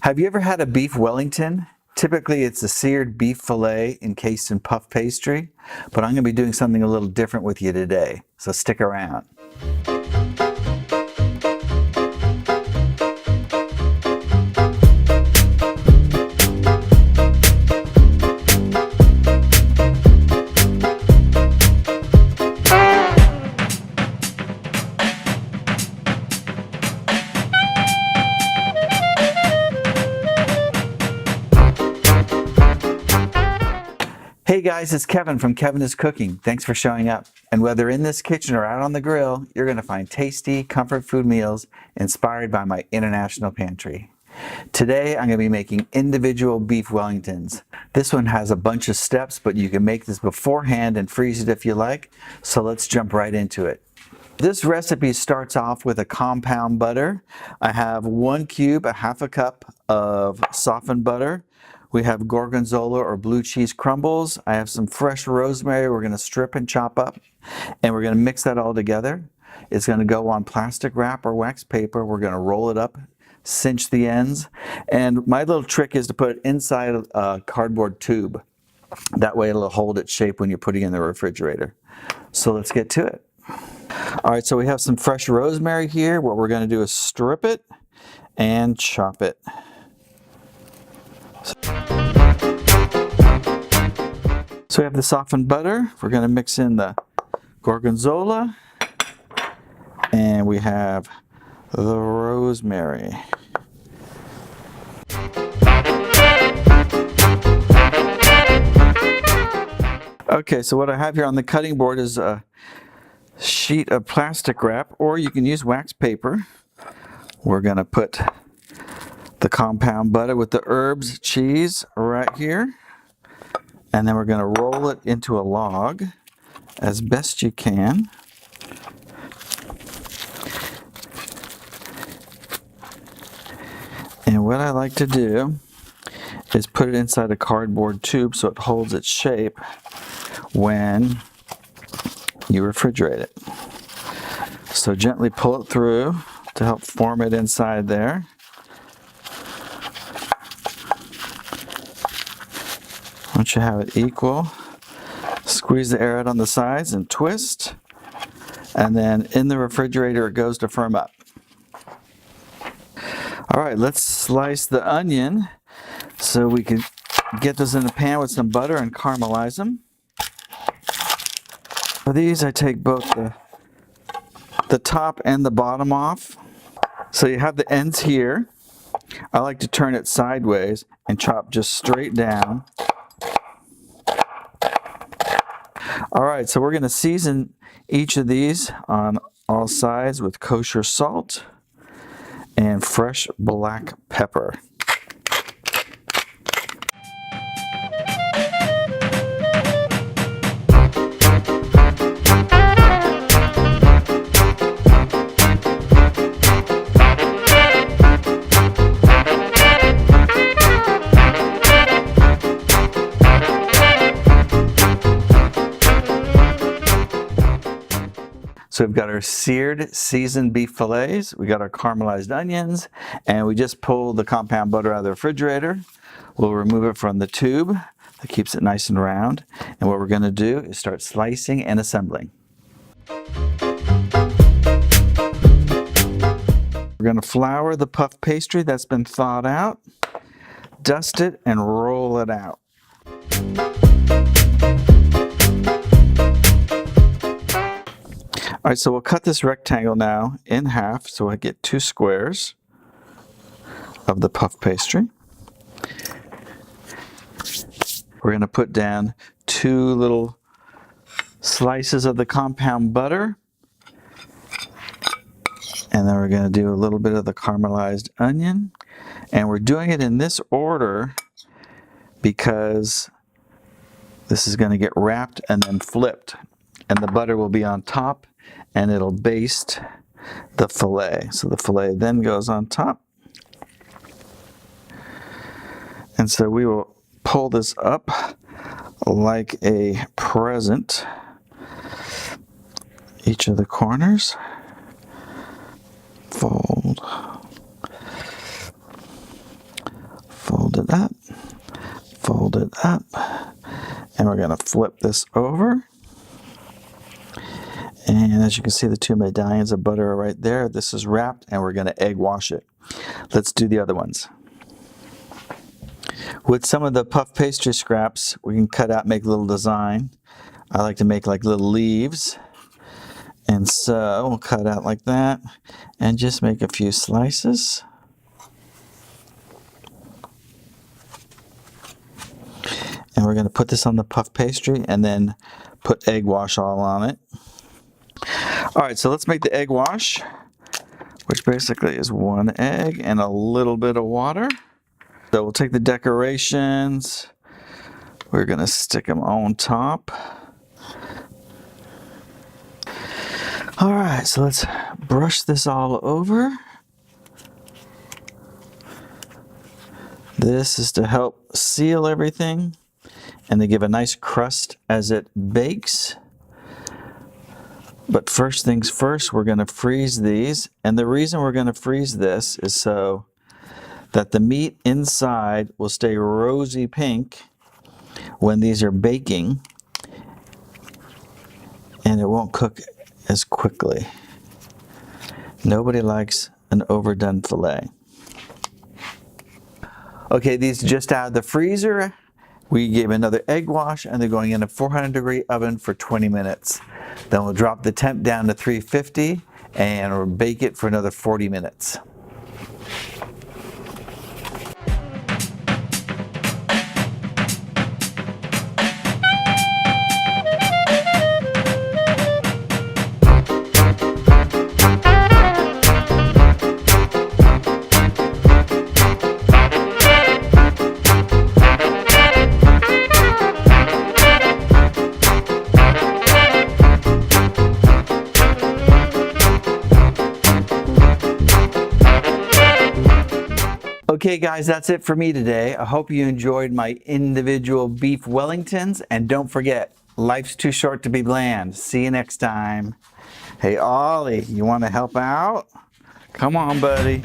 Have you ever had a beef Wellington? Typically it's a seared beef fillet encased in puff pastry, but I'm going to be doing something a little different with you today, so stick around. Hey guys, it's Kevin from Kevin is Cooking. Thanks for showing up. And whether in this kitchen or out on the grill, you're going to find tasty, comfort food meals inspired by my international pantry. Today, I'm going to be making individual beef Wellingtons. This one has a bunch of steps, but you can make this beforehand and freeze it if you like. So let's jump right into it. This recipe starts off with a compound butter. I have 1 cube, a half a cup of softened butter. We have Gorgonzola or blue cheese crumbles. I have some fresh rosemary we're going to strip and chop up, and we're going to mix that all together. It's going to go on plastic wrap or wax paper. We're going to roll it up, cinch the ends, and my little trick is to put it inside a cardboard tube. That way it'll hold its shape when you're putting it in the refrigerator. So let's get to it. All right, so we have some fresh rosemary here. What we're going to do is strip it and chop it. So we have the softened butter. We're going to mix in the Gorgonzola, and we have the rosemary. Okay, so what I have here on the cutting board is a sheet of plastic wrap, or you can use wax paper. We're going to put the compound butter with the herbs, cheese right here. And then we're going to roll it into a log as best you can. And what I like to do is put it inside a cardboard tube so it holds its shape when you refrigerate it. So gently pull it through to help form it inside there. Once you have it equal, squeeze the air out on the sides and twist, and then in the refrigerator it goes to firm up. All right, let's slice the onion so we can get those in the pan with some butter and caramelize them. For these, I take both the top and the bottom off. So you have the ends here. I like to turn it sideways and chop just straight down. All right, so we're going to season each of these on all sides with kosher salt and fresh black pepper. So we've got our seared seasoned beef fillets, we got our caramelized onions, and we just pulled the compound butter out of the refrigerator. We'll remove it from the tube that keeps it nice and round. And what we're going to do is start slicing and assembling. We're going to flour the puff pastry that's been thawed out, dust it, and roll it out. All right, so we'll cut this rectangle now in half so I get 2 squares of the puff pastry. We're going to put down 2 little slices of the compound butter. And then we're going to do a little bit of the caramelized onion. And we're doing it in this order because this is going to get wrapped and then flipped. And the butter will be on top, and it'll baste the fillet. So the fillet then goes on top. And so we will pull this up like a present, each of the corners, fold, fold it up, fold it up, and we're going to flip this over. And as you can see, the two medallions of butter are right there. This is wrapped, and we're going to egg wash it. Let's do the other ones. With some of the puff pastry scraps, we can cut out, make a little design. I like to make like little leaves. And so we'll cut out like that and just make a few slices. And we're going to put this on the puff pastry and then put egg wash all on it. All right, so let's make the egg wash, which basically is one egg and a little bit of water. So we'll take the decorations. We're going to stick them on top. All right, so let's brush this all over. This is to help seal everything and to give a nice crust as it bakes. But first things first, we're going to freeze these. And the reason we're going to freeze this is so that the meat inside will stay rosy pink when these are baking, and it won't cook as quickly. Nobody likes an overdone filet. Okay, these are just out of the freezer. We gave another egg wash, and they're going in a 400-degree oven for 20 minutes. Then we'll drop the temp down to 350 and we'll bake it for another 40 minutes. Okay guys, that's it for me today. I hope you enjoyed my individual beef Wellingtons, and don't forget, life's too short to be bland. See you next time. Hey Ollie, you want to help out? Come on, buddy.